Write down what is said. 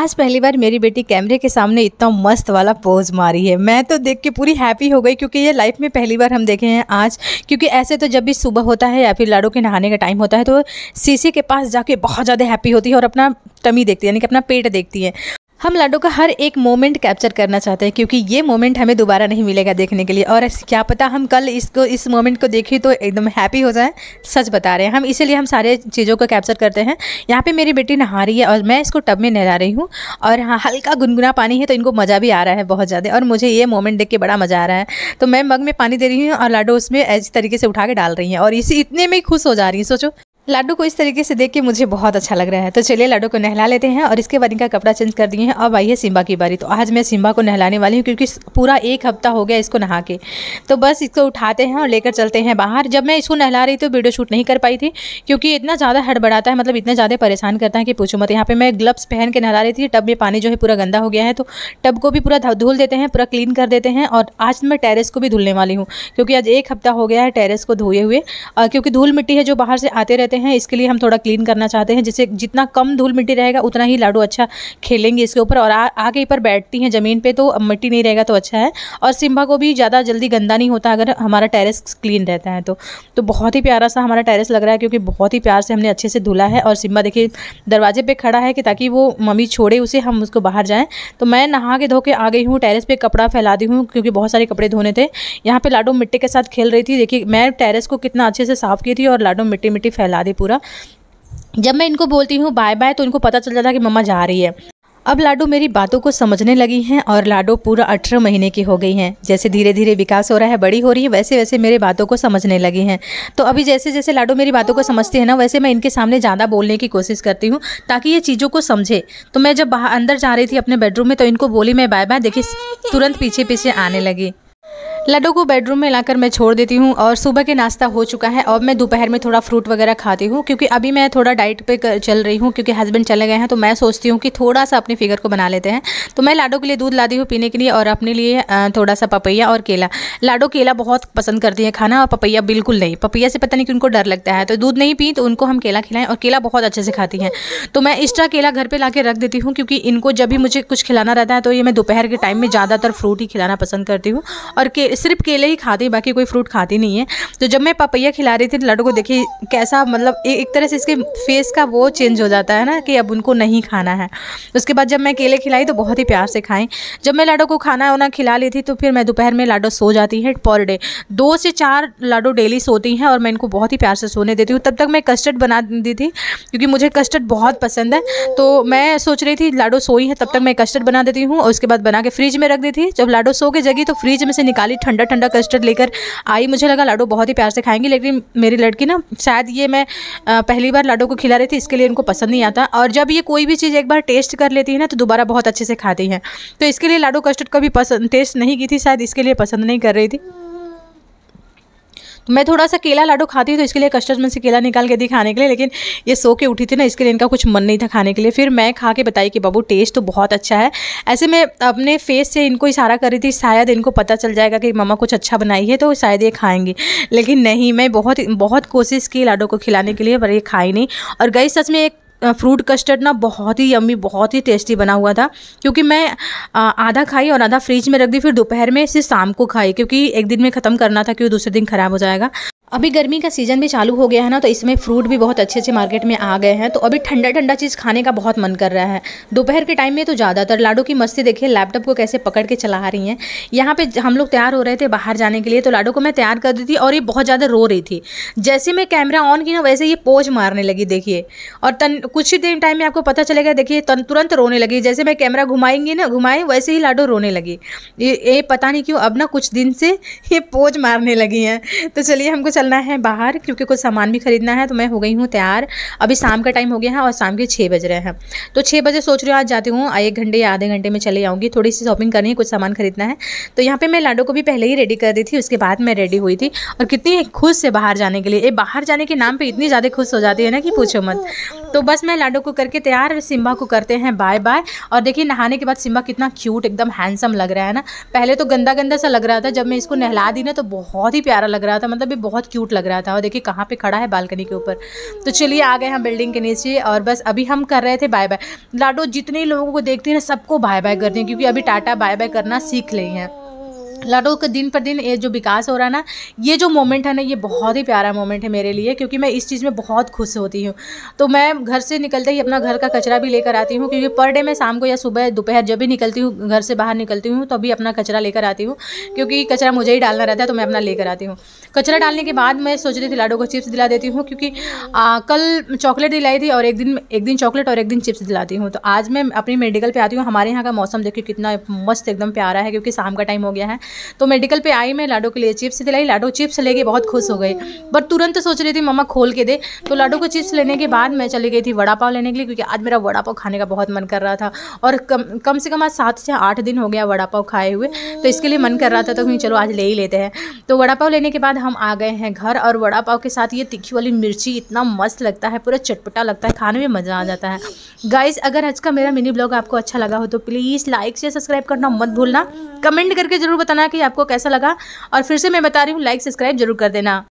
आज पहली बार मेरी बेटी कैमरे के सामने इतना मस्त वाला पोज मारी है। मैं तो देख के पूरी हैप्पी हो गई क्योंकि ये लाइफ में पहली बार हम देखे हैं आज। क्योंकि ऐसे तो जब भी सुबह होता है या फिर लाडो के नहाने का टाइम होता है तो शीशे के पास जाके बहुत ज़्यादा हैप्पी होती है और अपना टमी देखती है, यानी कि अपना पेट देखती है। हम लाडो का हर एक मोमेंट कैप्चर करना चाहते हैं क्योंकि ये मोमेंट हमें दोबारा नहीं मिलेगा देखने के लिए। और क्या पता हम कल इस मोमेंट को देखें तो एकदम हैप्पी हो जाए। सच बता रहे हैं हम, इसीलिए हम सारे चीज़ों को कैप्चर करते हैं। यहाँ पे मेरी बेटी नहा रही है और मैं इसको टब में नहला रही हूँ और हाँ हल्का गुनगुना पानी है तो इनको मज़ा भी आ रहा है बहुत ज़्यादा। और मुझे ये मोमेंट देख के बड़ा मज़ा आ रहा है। तो मैं मग में पानी दे रही हूँ और लाडो उसमें इस तरीके से उठा के डाल रही हैं और इतने में ही खुश हो जा रही है। सोचो, लाडो को इस तरीके से देख के मुझे बहुत अच्छा लग रहा है। तो चलिए लाडो को नहला लेते हैं और इसके बाद इनका कपड़ा चेंज कर दिए हैं। अब आई है सिम्बा की बारी। तो आज मैं सिम्बा को नहलाने वाली हूँ क्योंकि पूरा एक हफ्ता हो गया इसको नहा के। तो बस इसको उठाते हैं और लेकर चलते हैं बाहर। जब मैं इसको नहला रही तो वीडियो शूट नहीं कर पाई थी क्योंकि इतना ज़्यादा हड़बड़ाता है, मतलब इतना ज़्यादा परेशान करता है कि पूछो मत। यहाँ पर मैं ग्लव्स पहन के नहला रही थी। टब में पानी जो है पूरा गंदा हो गया है तो टब को भी पूरा धुल देते हैं, पूरा क्लीन कर देते हैं। और आज मैं टेरेस को भी धुलने वाली हूँ क्योंकि आज एक हफ्ता हो गया है टेरेस को धोए हुए। क्योंकि धूल मिट्टी है जो बाहर से आते रहते हैं, इसके लिए हम थोड़ा क्लीन करना चाहते हैं। जिससे जितना कम धूल मिट्टी रहेगा उतना ही लाडो अच्छा खेलेंगे इसके ऊपर। और आगे पर बैठती हैं ज़मीन पे तो मिट्टी नहीं रहेगा तो अच्छा है। और सिम्बा को भी ज़्यादा जल्दी गंदा नहीं होता अगर हमारा टेरेस क्लीन रहता है तो बहुत ही प्यारा सा हमारा टेरेस लग रहा है क्योंकि बहुत ही प्यार से हमने अच्छे से धुला है। और सिम्बा देखिए दरवाजे पे खड़ा है कि ताकि वो मम्मी छोड़े उसे, हम उसको बाहर जाएँ। तो मैं नहा के धो के आ गई हूँ, टेरेस पे कपड़ा फैला दी हूँ क्योंकि बहुत सारे कपड़े धोने थे। यहाँ पे लाडो मिट्टी के साथ खेल रही थी। देखिए मैं टेरेस को कितना अच्छे से साफ़ की थी और लाडो मिट्टी मिट्टी फैला दी पूरा। जब मैं इनको बोलती हूँ बाय बाय तो इनको पता चल जाता है कि मम्मा जा रही है। अब लाडो मेरी बातों को समझने लगी हैं और लाडो पूरा 18 महीने की हो गई हैं। जैसे धीरे धीरे विकास हो रहा है, बड़ी हो रही है, वैसे वैसे मेरे बातों को समझने लगी हैं। तो अभी जैसे जैसे लाडो मेरी बातों को समझती है ना, वैसे मैं इनके सामने ज़्यादा बोलने की कोशिश करती हूँ ताकि ये चीज़ों को समझे। तो मैं जब बाहर अंदर जा रही थी अपने बेडरूम में तो इनको बोली मैं बाय बाय, देखिए तुरंत पीछे पीछे आने लगी। लाडो को बेडरूम में लाकर मैं छोड़ देती हूँ और सुबह के नाश्ता हो चुका है। और मैं दोपहर में थोड़ा फ्रूट वगैरह खाती हूँ क्योंकि अभी मैं थोड़ा डाइट पे चल रही हूँ क्योंकि हस्बैंड चले गए हैं। तो मैं सोचती हूँ कि थोड़ा सा अपने फिगर को बना लेते हैं। तो मैं लाडो के लिए दूध लाती हूँ पीने के लिए और अपने लिए थोड़ा सा पपैया और केला। लाडो केला बहुत पसंद करती है खाना और पपैया बिल्कुल नहीं। पपैया से पता नहीं कि उनको डर लगता है, तो दूध नहीं पी तो उनको हम केला खिलाएं और केला बहुत अच्छे से खाती हैं। तो मैं एक्स्ट्रा केला घर पर ला के रख देती हूँ क्योंकि इनको जब भी मुझे कुछ खिलाना रहता है तो ये मैं दोपहर के टाइम में ज़्यादातर फ्रूट ही खिलाना पसंद करती हूँ और सिर्फ केले ही खाती, बाकी कोई फ्रूट खाती नहीं है। तो जब मैं पपैया खिला रही थी लाडो को देखिए कैसा, मतलब एक तरह से इसके फेस का वो चेंज हो जाता है ना कि अब उनको नहीं खाना है। उसके बाद जब मैं केले खिलाई तो बहुत ही प्यार से खाएं। जब मैं लाडो को खाना वाना खिला ली थी तो फिर मैं दोपहर में लाडो सो जाती है पर डे 2 से 4 लाडो डेली सोती हैं और मैं इनको बहुत ही प्यार से सोने देती हूँ। तब तक मैं कस्टर्ड बना दी थी क्योंकि मुझे कस्टर्ड बहुत पसंद है। तो मैं सोच रही थी लाडो सोई है तब तक मैं कस्टर्ड बना देती हूँ और उसके बाद बना के फ्रिज में रख दी थी। जब लाडो सो के जगी तो फ्रिज में से निकाली ठंडा ठंडा कस्टर्ड लेकर आई। मुझे लगा लाडो बहुत ही प्यार से खाएंगी, लेकिन मेरी लड़की ना शायद ये मैं पहली बार लाडो को खिला रही थी इसके लिए इनको पसंद नहीं आता। और जब ये कोई भी चीज़ एक बार टेस्ट कर लेती है ना तो दोबारा बहुत अच्छे से खाती हैं। तो इसके लिए लाडो कस्टर्ड कभी टेस्ट नहीं की थी, शायद इसके लिए पसंद नहीं कर रही थी। तो मैं थोड़ा सा केला लाडो खाती हूँ तो इसके लिए कस्टर्ड में से केला निकाल के दी खाने के लिए, लेकिन ये सो के उठी थी ना इसके लिए इनका कुछ मन नहीं था खाने के लिए। फिर मैं खा के बताई कि बाबू टेस्ट तो बहुत अच्छा है। ऐसे मैं अपने फेस से इनको इशारा कर रही थी, शायद इनको पता चल जाएगा कि मम्मा कुछ अच्छा बनाई है तो शायद ये खाएंगी, लेकिन नहीं। मैं बहुत कोशिश की लाडो को खिलाने के लिए पर ये खाई नहीं। और गई सच में एक फ्रूट कस्टर्ड ना बहुत ही यम्मी, बहुत ही टेस्टी बना हुआ था क्योंकि मैं आधा खाई और आधा फ्रिज में रख दी। फिर दोपहर में इसे शाम को खाई क्योंकि एक दिन में ख़त्म करना था क्योंकि दूसरे दिन ख़राब हो जाएगा। अभी गर्मी का सीज़न भी चालू हो गया है ना, तो इसमें फ्रूट भी बहुत अच्छे अच्छे मार्केट में आ गए हैं। तो अभी ठंडा ठंडा चीज़ खाने का बहुत मन कर रहा है। दोपहर के टाइम में तो ज़्यादातर लाडो की मस्ती देखिए, लैपटॉप को कैसे पकड़ के चला रही हैं। यहाँ पे हम लोग तैयार हो रहे थे बाहर जाने के लिए तो लाडो को मैं तैयार कर दी थी और ये बहुत ज़्यादा रो रही थी। जैसे मैं कैमरा ऑन की ना वैसे ये पोज मारने लगी देखिए। और कुछ ही देर टाइम में आपको पता चलेगा, देखिए तुरंत रोने लगी। जैसे मैं कैमरा घुमाए वैसे ही लाडो रोने लगी। ये पता नहीं क्यों अब ना कुछ दिन से ये पोज मारने लगी हैं। तो चलिए हमको चलना है बाहर क्योंकि कुछ सामान भी खरीदना है। तो मैं हो गई हूँ तैयार। अभी शाम का टाइम हो गया है और शाम के 6 बज रहे हैं। तो 6 बजे सोच रही हूँ आज जाती हूँ, 1 घंटे या आधे घंटे में चले आऊँगी। थोड़ी सी शॉपिंग करनी है, कुछ सामान खरीदना है। तो यहाँ पे मैं लाडो को भी पहले ही रेडी कर दी थी, उसके बाद मैं रेडी हुई थी और कितनी खुश से बाहर जाने के लिए। बाहर जाने के नाम पर इतनी ज़्यादा खुश हो जाती है ना कि पूछो मत। तो बस मैं लाडो को करके तैयार, सिम्बा को करते हैं बाय बाय। और देखिए नहाने के बाद सिम्बा कितना क्यूट एकदम हैंडसम लग रहा है ना। पहले तो गंदा गंदा सा लग रहा था, जब मैं इसको नहला दी ना तो बहुत ही प्यारा लग रहा था। मतलब ये बहुत क्यूट लग रहा था। और देखिए कहाँ पे खड़ा है, बालकनी के ऊपर। तो चलिए आ गए हम बिल्डिंग के नीचे और बस अभी हम कर रहे थे बाय बाय। लाडो जितने लोगों को देखती है ना सबको बाय बाय करती हैं, क्योंकि अभी टाटा बाय बाय करना सीख ली हैं। लाडो का दिन पर दिन ये जो विकास हो रहा है ना, ये जो मोमेंट है ना, ये बहुत ही प्यारा मोमेंट है मेरे लिए, क्योंकि मैं इस चीज़ में बहुत खुश होती हूँ। तो मैं घर से निकलते ही अपना घर का कचरा भी लेकर आती हूँ, क्योंकि पर डे मैं शाम को या सुबह दोपहर जब भी निकलती हूँ, घर से बाहर निकलती हूँ, तो अभी अपना कचरा लेकर आती हूँ, क्योंकि कचरा मुझे ही डालना रहता है, तो मैं अपना लेकर आती हूँ। कचरा डालने के बाद मैं सोच रही थी लाडो को चिप्स दिला देती हूँ, क्योंकि कल चॉकलेट दिलाई थी और एक दिन चॉकलेट और एक दिन चिप्स दिलाती हूँ। तो आज मैं अपनी मेडिकल पे आती हूँ। हमारे यहाँ का मौसम देखिए कितना मस्त एकदम प्यारा है, क्योंकि शाम का टाइम हो गया है। तो मेडिकल पे आई, मैं लाडो के लिए चिप्स दिलाई। लाडो चिप्स लेके बहुत खुश हो गई, बट तुरंत सोच रही थी मम्मा खोल के दे। तो लाडो को चिप्स लेने के बाद मैं चली गई थी वड़ा पाव लेने के लिए, क्योंकि आज मेरा वड़ा पाव खाने का बहुत मन कर रहा था। और कम से कम आज 7 से 8 दिन हो गया वड़ा पाव खाए हुए, तो इसके लिए मन कर रहा था, तो चलो आज ले ही लेते हैं। तो वड़ा पाव लेने के बाद हम आ गए हैं घर, और वड़ा पाव के साथ ये तीखी वाली मिर्ची इतना मस्त लगता है, पूरा चटपटा लगता है, खाने में मज़ा आ जाता है। गाइस, अगर आज का मेरा मिनी ब्लॉग आपको अच्छा लगा हो तो प्लीज़ लाइक से सब्सक्राइब करना मत भूलना। कमेंट करके ज़रूर बताना कि आपको कैसा लगा, और फिर से मैं बता रही हूँ लाइक सब्सक्राइब जरूर कर देना।